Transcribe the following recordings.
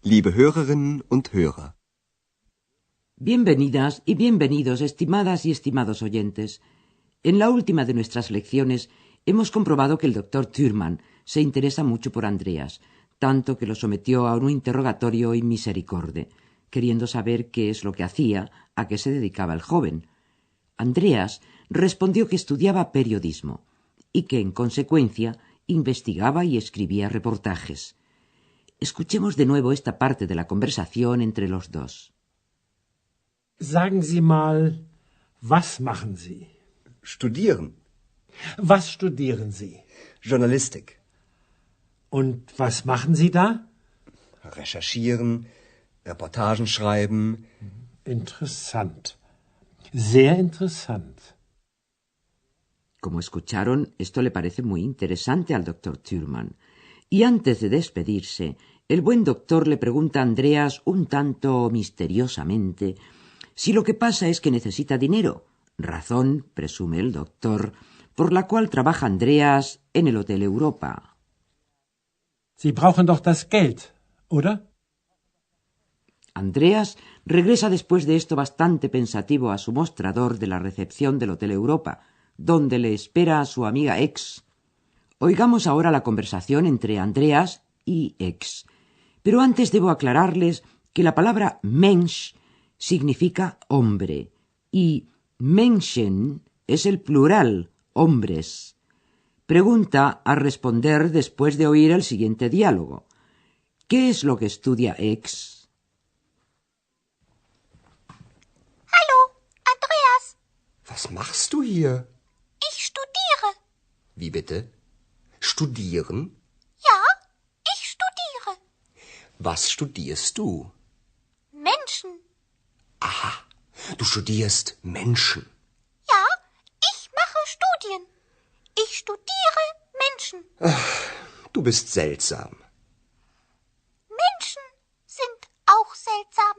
liebe Hörerinnen und Hörer. Bienvenidas y bienvenidos, estimadas y estimados oyentes. En la última de nuestras lecciones hemos comprobado que el doctor Thürmann se interesa mucho por Andreas, tanto que lo sometió a un interrogatorio inmisericorde, queriendo saber qué es lo que hacía, a qué se dedicaba el joven. Andreas respondió que estudiaba periodismo y que, en consecuencia, investigaba y escribía reportajes. Escuchemos de nuevo esta parte de la conversación entre los dos. Sagen Sie mal, was machen Sie? Studieren. Was studieren Sie? Journalistik. Und was machen Sie da? Recherchieren, Reportagen schreiben. Interessant. Sehr interessant. Como escucharon, esto le parece muy interesante al doctor Thürmann. Y antes de despedirse, el buen doctor le pregunta a Andreas un tanto misteriosamente si lo que pasa es que necesita dinero, razón, presume el doctor, por la cual trabaja Andreas en el Hotel Europa. Sie brauchen doch das Geld, oder? Andreas regresa después de esto bastante pensativo a su mostrador de la recepción del Hotel Europa, donde le espera a su amiga X. Oigamos ahora la conversación entre Andreas y X. Pero antes debo aclararles que la palabra Mensch significa hombre y Menschen es el plural, hombres. Pregunta a responder después de oír el siguiente diálogo. ¿Qué es lo que estudia X? Hallo, Andreas. Was machst du hier? Ich studiere. Wie bitte? Studieren? Ja, ich studiere. Was studierst du? Menschen. Aha, du studierst Menschen. Ja, ich mache Studien. Ich studiere Menschen. Du bist seltsam. Menschen sind auch seltsam.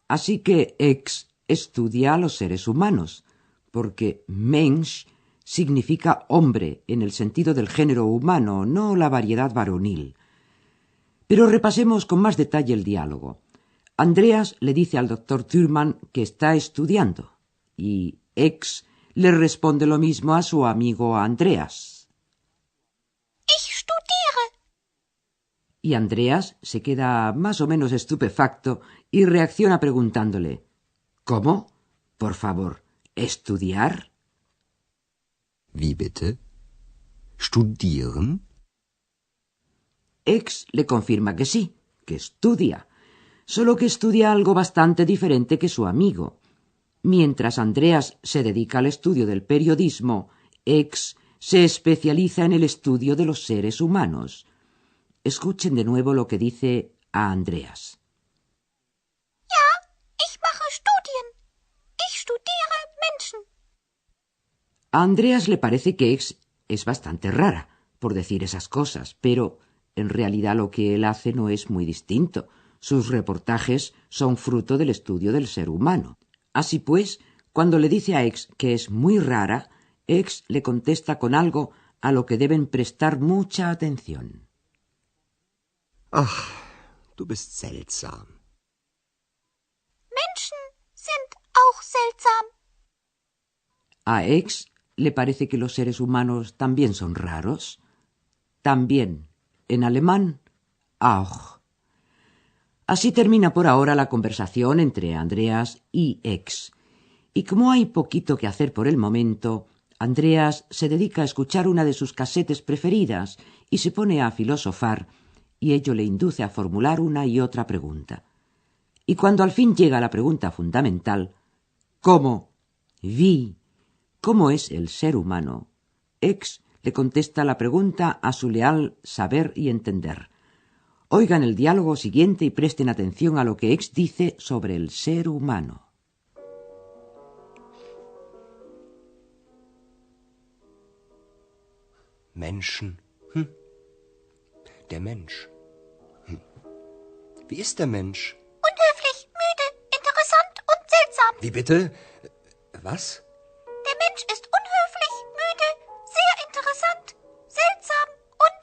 Así que X estudia a los seres humanos, porque Mensch significa hombre en el sentido del género humano, no la variedad varonil. Pero repasemos con más detalle el diálogo. Andreas le dice al doctor Thürmann que está estudiando y X le responde lo mismo a su amigo Andreas. Ich studiere. Y Andreas se queda más o menos estupefacto y reacciona preguntándole: ¿Cómo? Por favor, ¿estudiar? Wie bitte? Studieren? X le confirma que sí, que estudia, solo que estudia algo bastante diferente que su amigo. Mientras Andreas se dedica al estudio del periodismo, X se especializa en el estudio de los seres humanos. Escuchen de nuevo lo que dice a Andreas. Ja, ich mache Studien. Ich studiere Menschen. A Andreas le parece que X es bastante rara por decir esas cosas, pero en realidad lo que él hace no es muy distinto. Sus reportajes son fruto del estudio del ser humano. Así pues, cuando le dice a X que es muy rara, X le contesta con algo a lo que deben prestar mucha atención. Ach, du bist seltsam. Menschen sind auch seltsam. A X le parece que los seres humanos también son raros. También, en alemán, auch. Así termina por ahora la conversación entre Andreas y X. Y como hay poquito que hacer por el momento, Andreas se dedica a escuchar una de sus casetes preferidas y se pone a filosofar, y ello le induce a formular una y otra pregunta. Y cuando al fin llega la pregunta fundamental, ¿cómo? Wie, ¿cómo es el ser humano? X le contesta la pregunta a su leal saber y entender. Oigan el diálogo siguiente y presten atención a lo que X dice sobre el ser humano. Menschen. Der Mensch. Wie ist der Mensch? Unhöflich, müde, interessant und seltsam. Wie bitte? Was? Der Mensch ist unhöflich, müde, sehr interessant, seltsam und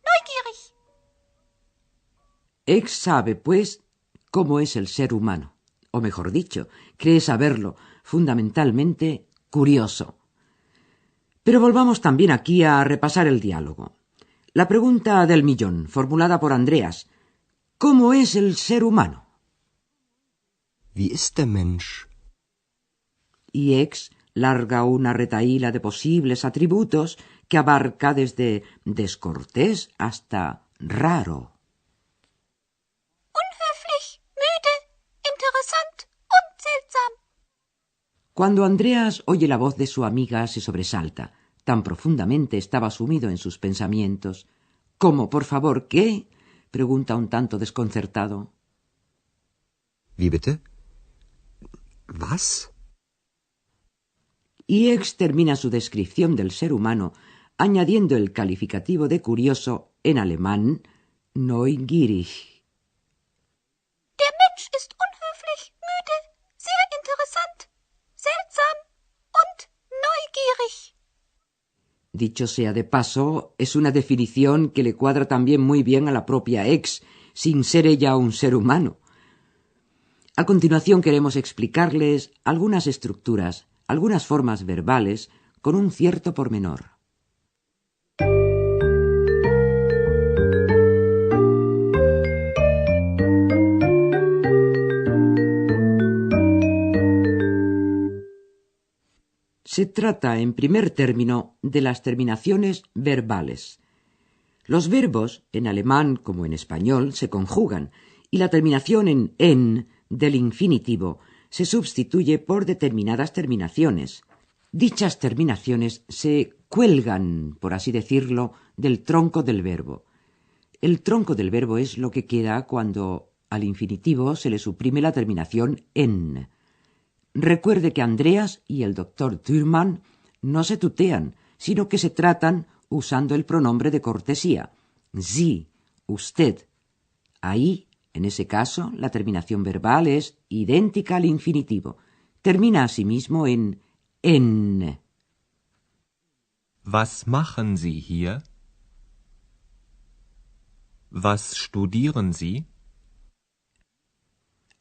neugierig. Ex sabe, pues, cómo es el ser humano, o mejor dicho, cree saberlo, fundamentalmente curioso. Pero volvamos también aquí a repasar el diálogo. La pregunta del millón, formulada por Andreas: ¿cómo es el ser humano? Wie ist der Mensch? Y Ex larga una retahíla de posibles atributos que abarca desde descortés hasta raro. Unhöflich, müde, interessant und seltsam. Cuando Andreas oye la voz de su amiga se sobresalta. Tan profundamente estaba sumido en sus pensamientos. ¿Cómo, por favor, qué? Pregunta un tanto desconcertado. Wie bitte? Was? Y Ex termina su descripción del ser humano añadiendo el calificativo de curioso en alemán neugierig. Der Mensch ist unhöflich, müde, sehr interessant, seltsam und neugierig. Dicho sea de paso, es una definición que le cuadra también muy bien a la propia Ex, sin ser ella un ser humano. A continuación queremos explicarles algunas estructuras, algunas formas verbales, con un cierto pormenor. Se trata, en primer término, de las terminaciones verbales. Los verbos, en alemán como en español, se conjugan, y la terminación en del infinitivo se sustituye por determinadas terminaciones. Dichas terminaciones se cuelgan, por así decirlo, del tronco del verbo. El tronco del verbo es lo que queda cuando al infinitivo se le suprime la terminación en. Recuerde que Andreas y el doctor Thürmann no se tutean, sino que se tratan usando el pronombre de cortesía. Sie, usted. Ahí, en ese caso, la terminación verbal es idéntica al infinitivo. Termina asimismo en en. Was machen Sie hier? Was studieren Sie?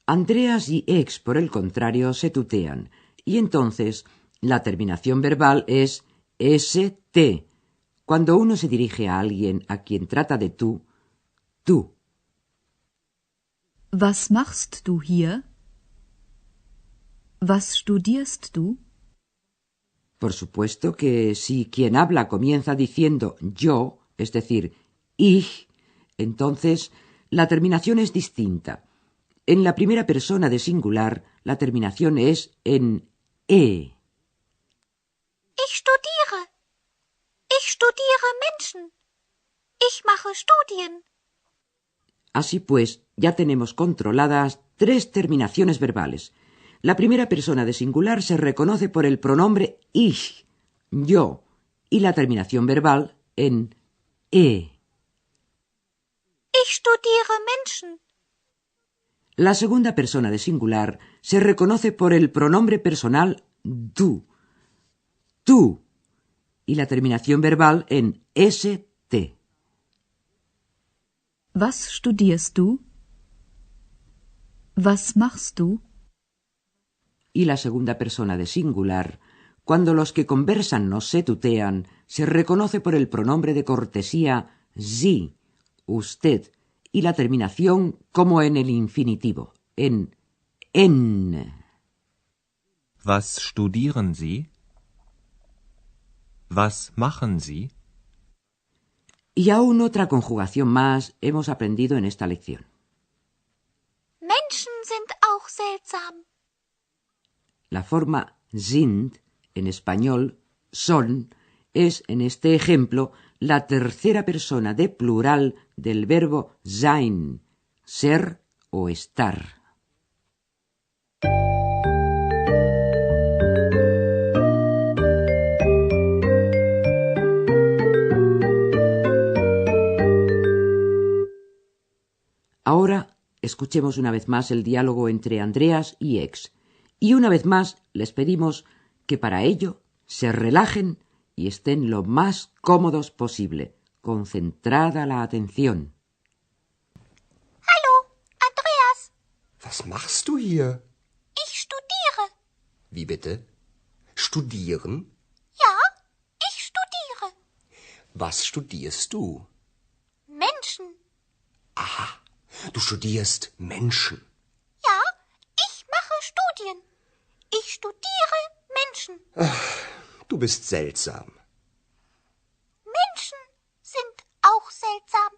Andreas y Ex, por el contrario, se tutean, y entonces la terminación verbal es st. Cuando uno se dirige a alguien a quien trata de tú, tú. Was machst du hier? Was studierst du? Por supuesto que si quien habla comienza diciendo yo, es decir, ich, entonces la terminación es distinta. En la primera persona de singular, la terminación es en e. Ich studiere. Ich studiere Menschen. Ich mache Studien. Así pues, ya tenemos controladas 3 terminaciones verbales. La primera persona de singular se reconoce por el pronombre ich, yo, y la terminación verbal en e. Ich studiere Menschen. La segunda persona de singular se reconoce por el pronombre personal du, tú, y la terminación verbal en st. Was studierst du? Was machst du? Y la segunda persona de singular, cuando los que conversan no se tutean, se reconoce por el pronombre de cortesía Sie, usted, y la terminación como en el infinitivo, en. Was studieren Sie? Was machen Sie? Y aún otra conjugación más hemos aprendido en esta lección. Menschen sind auch seltsam. La forma sind, en español, son, es en este ejemplo la tercera persona de plural del verbo sein, ser o estar. Ahora escuchemos una vez más el diálogo entre Andreas y Ex. Y una vez más les pedimos que para ello se relajen y estén lo más cómodos posible, concentrada la atención. Hallo, Was machst du hier? Ich studiere. Wie bitte? Studieren? Ja, ich studiere. Was studierst du? Menschen. Du studierst Menschen. Ja, ich mache Studien. Ich studiere Menschen. Du bist seltsam. Menschen sind auch seltsam.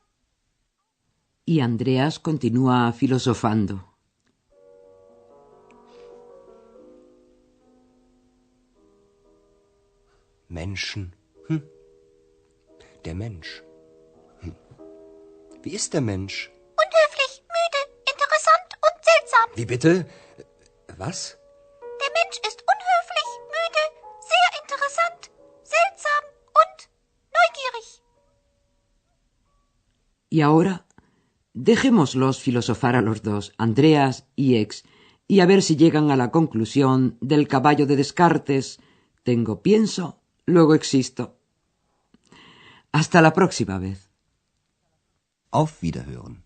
Y Andreas continúa filosofando. Menschen. Der Mensch. Wie ist der Mensch? Unhöflich, müde, interessant und seltsam. Wie bitte? Was? Der Mensch ist unhöflich, müde, sehr interessant, seltsam und neugierig. Y ahora, dejémoslos filosofar a los dos, Andreas y X, y a ver si llegan a la conclusión del caballo de Descartes: tengo pienso, luego existo. Hasta la próxima vez. Auf Wiederhören.